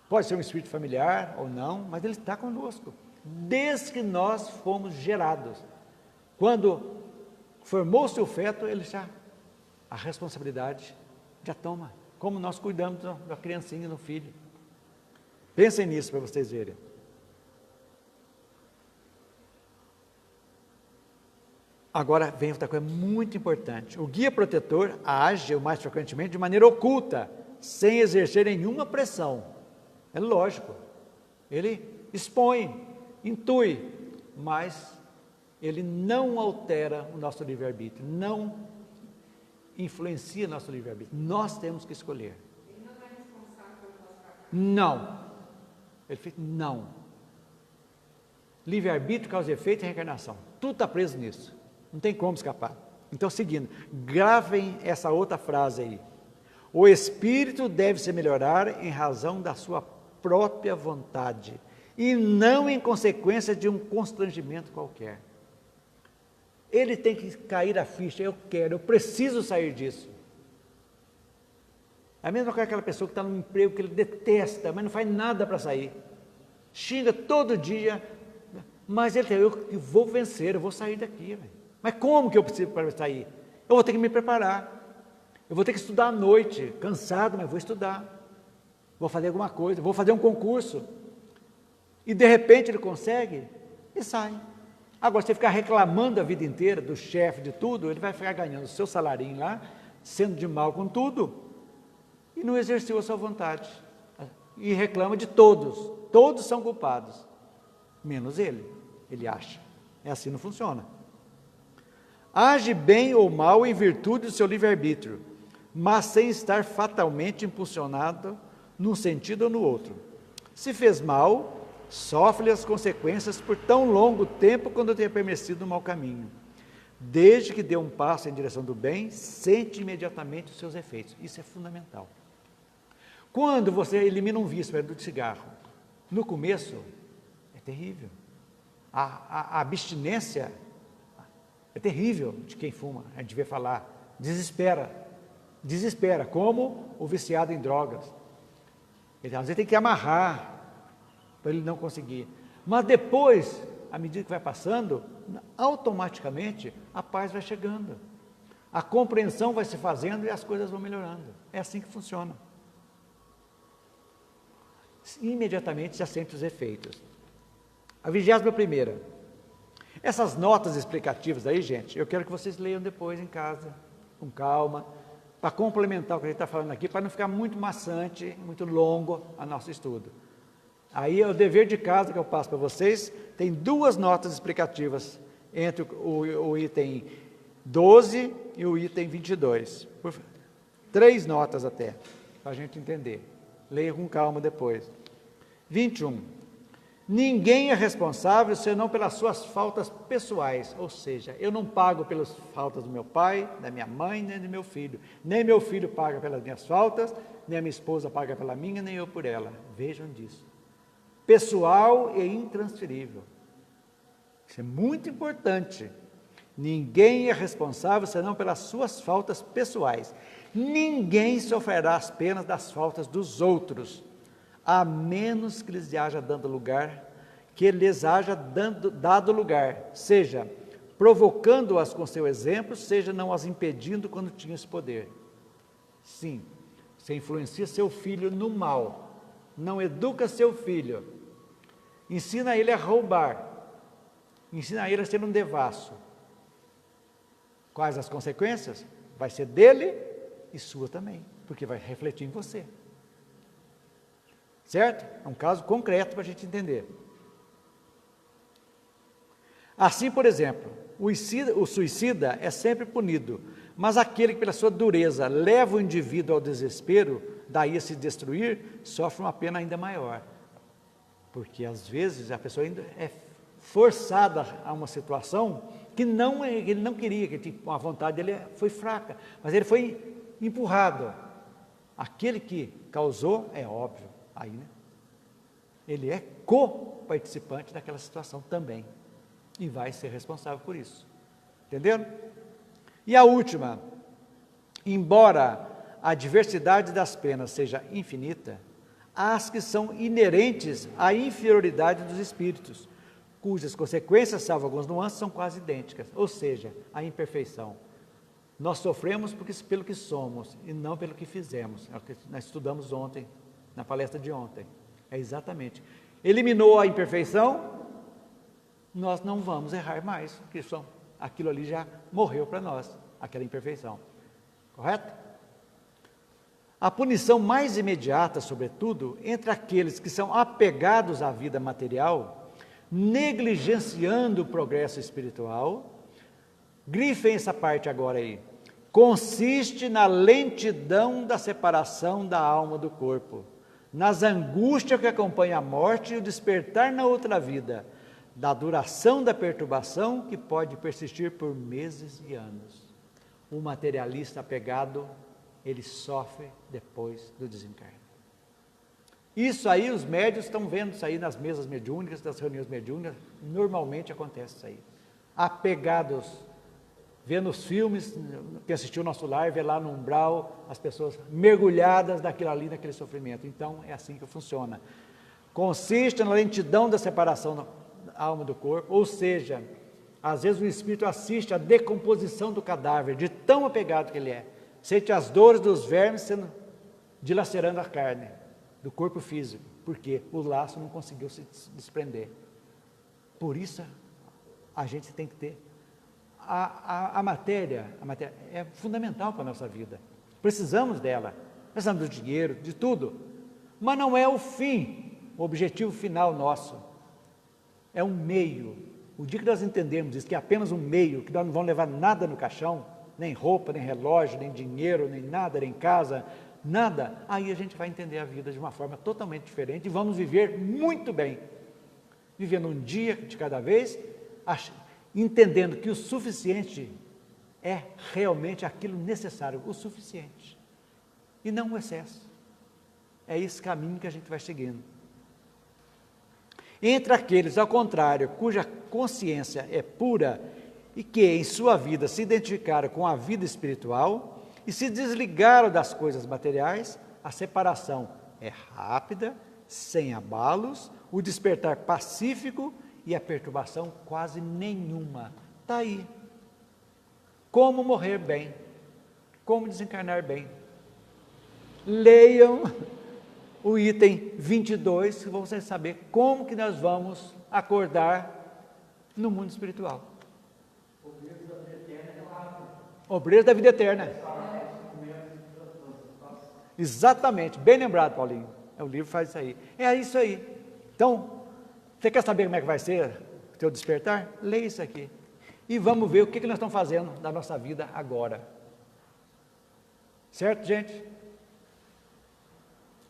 Pode ser um espírito familiar ou não, mas ele está conosco, desde que nós fomos gerados. Quando formou-se o feto, a responsabilidade já toma, como nós cuidamos da criancinha, do filho. Pensem nisso para vocês verem. Agora vem outra coisa muito importante. O guia protetor age o mais frequentemente de maneira oculta, sem exercer nenhuma pressão. É lógico, ele expõe, intui, mas ele não altera o nosso livre-arbítrio, não influencia nosso livre-arbítrio. Nós temos que escolher. Ele não é responsável pelo nosso fracasso? Não. Ele fez não. Livre-arbítrio, causa e efeito e reencarnação. Tudo está preso nisso. Não tem como escapar. Então, seguindo, gravem essa outra frase aí. O espírito deve se melhorar em razão da sua própria vontade e não em consequência de um constrangimento qualquer. Ele tem que cair a ficha, eu preciso sair disso. É a mesma coisa aquela pessoa que está num emprego que ele detesta, mas não faz nada para sair. Xinga todo dia, mas ele tem, eu vou vencer, eu vou sair daqui. Mas como que eu preciso para sair? Eu vou ter que me preparar, eu vou ter que estudar à noite, cansado, mas vou estudar. Vou fazer alguma coisa, vou fazer um concurso. E de repente ele consegue e sai. Agora, se você ficar reclamando a vida inteira do chefe, de tudo, ele vai ficar ganhando o seu salarinho lá, sendo de mal com tudo, e não exerceu a sua vontade. E reclama de todos. Todos são culpados, menos ele acha. É assim, não funciona. Age bem ou mal em virtude do seu livre-arbítrio, mas sem estar fatalmente impulsionado num sentido ou no outro. Se fez mal, sofre as consequências por tão longo tempo quando tenha permanecido no mau caminho. Desde que dê um passo em direção do bem, sente imediatamente os seus efeitos. Isso é fundamental. Quando você elimina um vício, por exemplo, do cigarro, no começo é terrível. A abstinência é terrível de quem fuma, a gente vê falar, desespera, como o viciado em drogas. Ele, às vezes, tem que amarrar para ele não conseguir. Mas depois, à medida que vai passando, automaticamente a paz vai chegando. A compreensão vai se fazendo e as coisas vão melhorando. É assim que funciona. Imediatamente já sente os efeitos. A 21ª. Essas notas explicativas aí, gente, eu quero que vocês leiam depois em casa, com calma, para complementar o que a gente está falando aqui, para não ficar muito maçante, muito longo o nosso estudo. Aí é o dever de casa que eu passo para vocês, tem 2 notas explicativas entre o item 12 e o item 22. 3 notas até, para a gente entender. Leia com calma depois. 21. Ninguém é responsável senão pelas suas faltas pessoais, ou seja, eu não pago pelas faltas do meu pai, da minha mãe, nem do meu filho. Nem meu filho paga pelas minhas faltas, nem a minha esposa paga pela minha, nem eu por ela. Vejam disso. Pessoal e intransferível. Isso é muito importante. Ninguém é responsável senão pelas suas faltas pessoais. Ninguém sofrerá as penas das faltas dos outros, a menos que lhes haja dado lugar, dado lugar, seja provocando-as com seu exemplo, seja não as impedindo quando tinha esse poder. Sim, você influencia seu filho no mal, não educa seu filho, ensina ele a roubar, ensina ele a ser um devasso. Quais as consequências? Vai ser dele e sua também, porque vai refletir em você. Certo? É um caso concreto para a gente entender. Assim, por exemplo, o suicida é sempre punido, mas aquele que pela sua dureza leva o indivíduo ao desespero, daí a se destruir, sofre uma pena ainda maior. Porque às vezes a pessoa ainda é forçada a uma situação que ele não queria, que a vontade dele foi fraca, mas ele foi empurrado. Aquele que causou, é óbvio, aí, né? Ele é co-participante daquela situação também, e vai ser responsável por isso. Entenderam? E a última, embora a diversidade das penas seja infinita, há as que são inerentes à inferioridade dos espíritos, cujas consequências, salvo algumas nuances, são quase idênticas, ou seja, a imperfeição. Nós sofremos pelo que somos e não pelo que fizemos. É o que nós estudamos ontem, na palestra de ontem. É exatamente. Eliminou a imperfeição, nós não vamos errar mais, porque aquilo ali já morreu para nós, aquela imperfeição. Correto? A punição mais imediata, sobretudo, entre aqueles que são apegados à vida material, negligenciando o progresso espiritual, grifem essa parte agora aí, consiste na lentidão da separação da alma do corpo, nas angústias que acompanham a morte e o despertar na outra vida, da duração da perturbação que pode persistir por meses e anos. O materialista apegado, ele sofre depois do desencarne. Isso aí, os médiuns estão vendo isso aí nas mesas mediúnicas, das reuniões mediúnicas, normalmente acontece isso aí. Apegados, vendo os filmes, que assistiu o Nosso Lar, vê lá no umbral, as pessoas mergulhadas daquilo ali, naquele sofrimento. Então, é assim que funciona. Consiste na lentidão da separação da alma do corpo, ou seja, às vezes o espírito assiste à decomposição do cadáver, de tão apegado que ele é. Sente as dores dos vermes dilacerando a carne do corpo físico, porque o laço não conseguiu se desprender. Por isso, a gente tem que ter. A matéria é fundamental para a nossa vida. Precisamos dela. Precisamos do dinheiro, de tudo. Mas não é o fim, o objetivo final nosso. É um meio. O dia que nós entendemos isso, que é apenas um meio, que nós não vamos levar nada no caixão, nem roupa, nem relógio, nem dinheiro, nem nada, nem casa, nada, aí a gente vai entender a vida de uma forma totalmente diferente e vamos viver muito bem. Vivendo um dia de cada vez, entendendo que o suficiente é realmente aquilo necessário, o suficiente, e não o excesso. É esse caminho que a gente vai seguindo. Entre aqueles, ao contrário, cuja consciência é pura e que em sua vida se identificaram com a vida espiritual e se desligaram das coisas materiais, a separação é rápida, sem abalos, o despertar pacífico e a perturbação quase nenhuma. Está aí. Como morrer bem, como desencarnar bem. Leiam o item 22, que vocês saber como que nós vamos acordar no mundo espiritual. Obreiro da vida eterna. Exatamente, bem lembrado, Paulinho. O livro faz isso aí. É isso aí. Então, você quer saber como é que vai ser o teu despertar? Leia isso aqui. E vamos ver o que nós estamos fazendo da nossa vida agora. Certo, gente?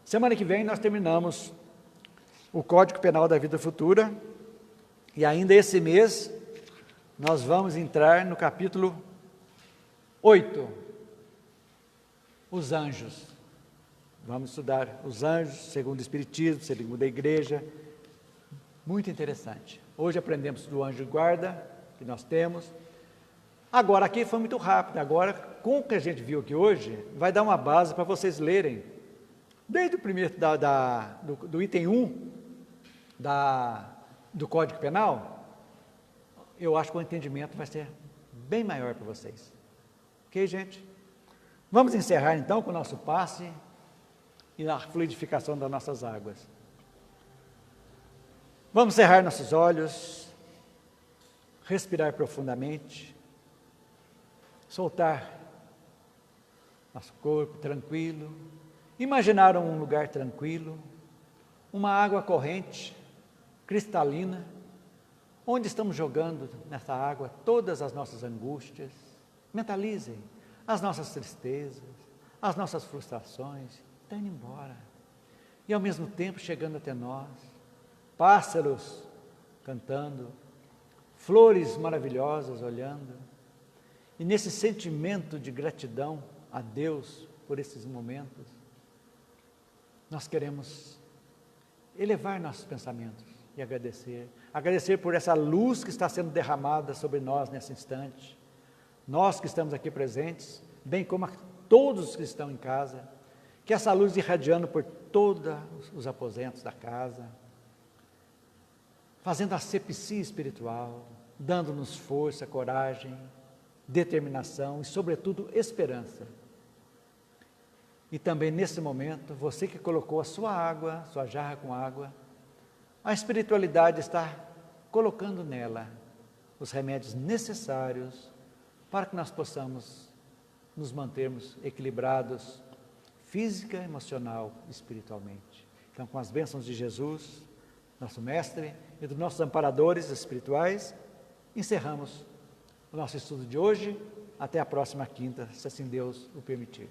Semana que vem nós terminamos o Código Penal da Vida Futura, e ainda esse mês nós vamos entrar no capítulo 8, os anjos. Vamos estudar os anjos, segundo o Espiritismo, segundo a Igreja. Muito interessante. Hoje aprendemos do anjo guarda, que nós temos. Agora, aqui foi muito rápido. Agora, com o que a gente viu aqui hoje, vai dar uma base para vocês lerem. Desde o primeiro, do item 1 do Código Penal, eu acho que o entendimento vai ser bem maior para vocês. Ok, gente? Vamos encerrar, então, com o nosso passe e a fluidificação das nossas águas. Vamos cerrar nossos olhos, respirar profundamente, soltar nosso corpo tranquilo, imaginar um lugar tranquilo, uma água corrente, cristalina, onde estamos jogando nessa água todas as nossas angústias. Mentalizem as nossas tristezas, as nossas frustrações, estão indo embora. E ao mesmo tempo chegando até nós, pássaros cantando, flores maravilhosas olhando, e nesse sentimento de gratidão a Deus por esses momentos, nós queremos elevar nossos pensamentos e agradecer por essa luz que está sendo derramada sobre nós nesse instante, nós que estamos aqui presentes, bem como a todos que estão em casa, que essa luz irradiando por todos os aposentos da casa, fazendo a asepsia espiritual, dando-nos força, coragem, determinação e, sobretudo, esperança. E também, nesse momento, você que colocou a sua água, sua jarra com água, a espiritualidade está colocando nela os remédios necessários para que nós possamos nos mantermos equilibrados física, emocional e espiritualmente. Então, com as bênçãos de Jesus, nosso Mestre, e dos nossos amparadores espirituais, encerramos o nosso estudo de hoje. Até a próxima quinta, se assim Deus o permitir.